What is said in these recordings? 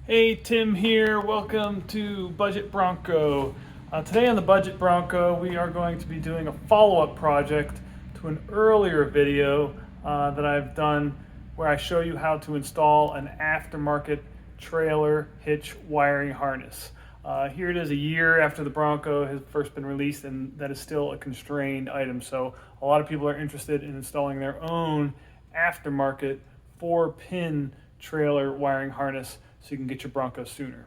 Hey, Tim here. Welcome to Budget Bronco. Today on the Budget Bronco, we are going to be doing a follow-up project to an earlier video that I've done where I show you how to install an aftermarket trailer hitch wiring harness. Here it is a year after the Bronco has first been released, and that is still a constrained item. So a lot of people are interested in installing their own aftermarket 4-pin trailer wiring harness so you can get your Bronco sooner.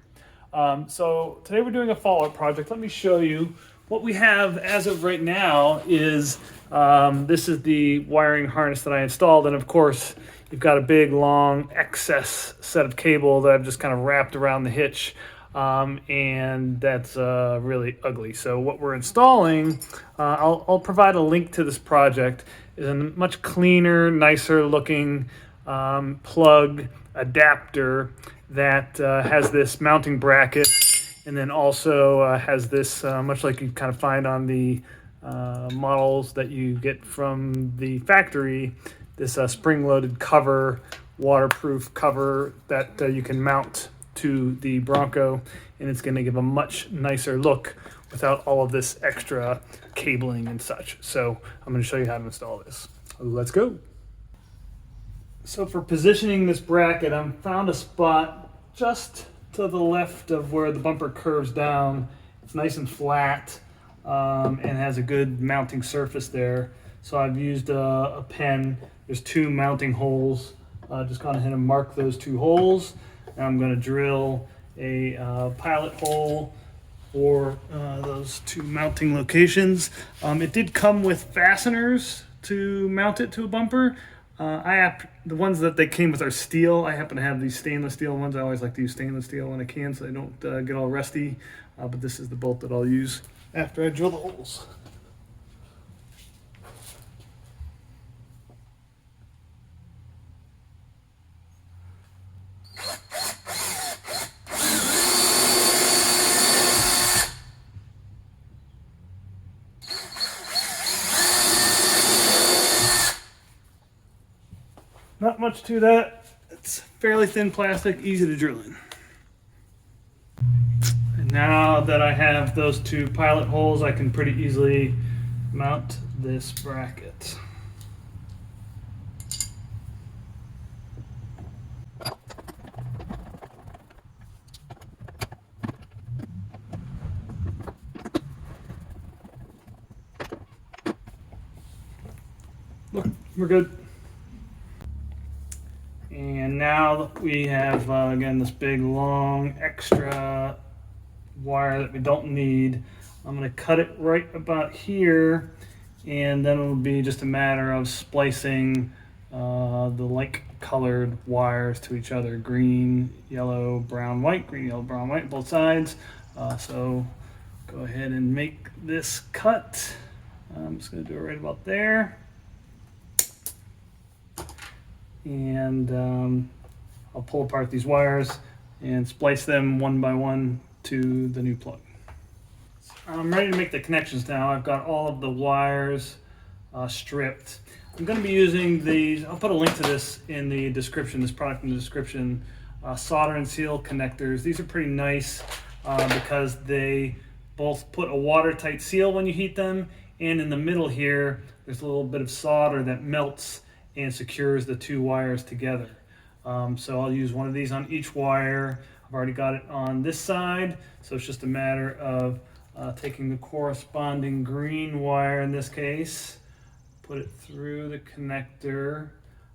So today we're doing a follow-up project. Let me show you what we have as of right now. Is this is the wiring harness that I installed, and of course you've got a big long excess set of cable that I've just kind of wrapped around the hitch, and that's really ugly. So what we're installing, I'll provide a link to this project, is a much cleaner, nicer looking plug adapter that has this mounting bracket, and then also has this, much like you kind of find on the models that you get from the factory, this spring-loaded cover, waterproof cover that you can mount to the Bronco, and it's going to give a much nicer look without all of this extra cabling and such. So I'm going to show you how to install this. Let's go. So for positioning this bracket, I found a spot just to the left of where the bumper curves down. It's nice and flat, and has a good mounting surface there. So I've used a pen. There's 2 mounting holes. Just gone ahead and mark those 2 holes. And I'm going to drill a pilot hole for those 2 mounting locations. It did come with fasteners to mount it to a bumper. The ones that they came with are steel. I happen to have these stainless steel ones. I always like to use stainless steel when I can so they don't get all rusty. But this is the bolt that I'll use after I drill the holes. Not much to that. It's fairly thin plastic, easy to drill in. And now that I have those 2 pilot holes, I can pretty easily mount this bracket. Look, we're good. And now we have, again, this big long extra wire that we don't need. I'm going to cut it right about here, and then it'll be just a matter of splicing the like colored wires to each other. Green, yellow, brown, white, green, yellow, brown, white, both sides. So go ahead and make this cut. I'm just going to do it right about there. And I'll pull apart these wires and splice them one by one to the new plug. I'm ready to make the connections now. I've got all of the wires stripped. I'm going to be using these, I'll put a link to this in the description, this product in the description, solder and seal connectors. These are pretty nice because they both put a watertight seal when you heat them, and in the middle here there's a little bit of solder that melts and secures the 2 wires together. So I'll use one of these on each wire. I've already got it on this side, so it's just a matter of taking the corresponding green wire in this case, put it through the connector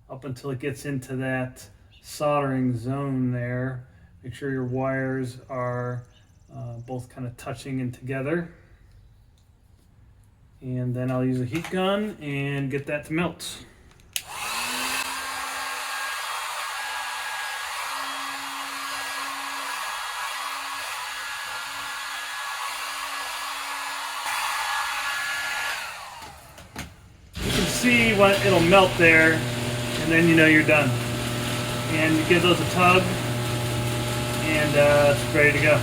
up until it gets into that soldering zone there. Make sure your wires are both kind of touching in together. And then I'll use a heat gun and get that to melt. See what it'll melt there, and then you know you're done. And you give those a tug, and it's ready to go.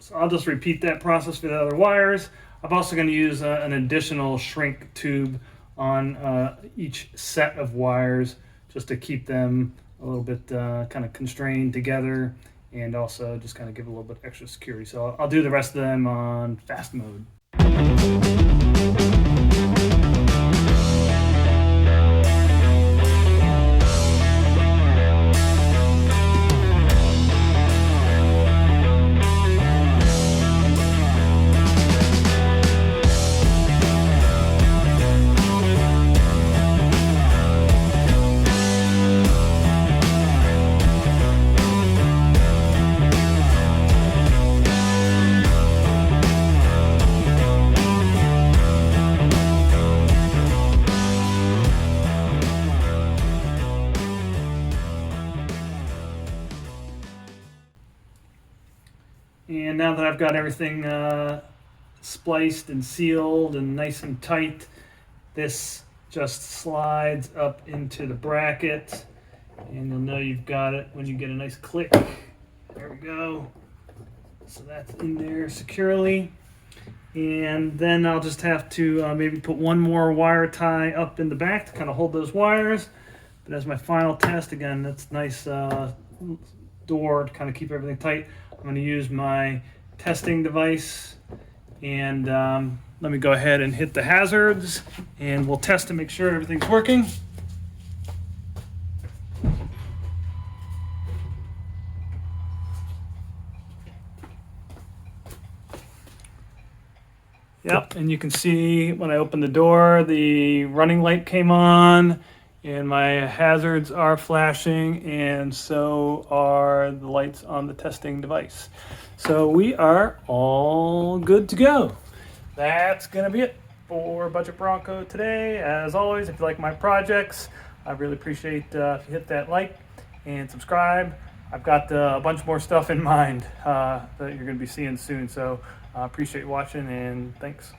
So I'll just repeat that process for the other wires. I'm also going to use an additional shrink tube on each set of wires just to keep them a little bit kind of constrained together, and also just kind of give a little bit extra security. So I'll do the rest of them on fast mode. And now that I've got everything spliced and sealed and nice and tight, this just slides up into the bracket, and you'll know you've got it when you get a nice click. There we go. So that's in there securely. And then I'll just have to maybe put one more wire tie up in the back to kind of hold those wires. But as my final test, again, that's nice door to kind of keep everything tight. I'm going to use my testing device, and let me go ahead and hit the hazards, and we'll test to make sure everything's working. Yep, and you can see when I opened the door, the running light came on, and my hazards are flashing, and so are the lights on the testing device. So we are all good to go. That's going to be it for Budget Bronco today. As always, if you like my projects, I really appreciate if you hit that like and subscribe. I've got a bunch more stuff in mind that you're going to be seeing soon, so I appreciate you watching, and thanks.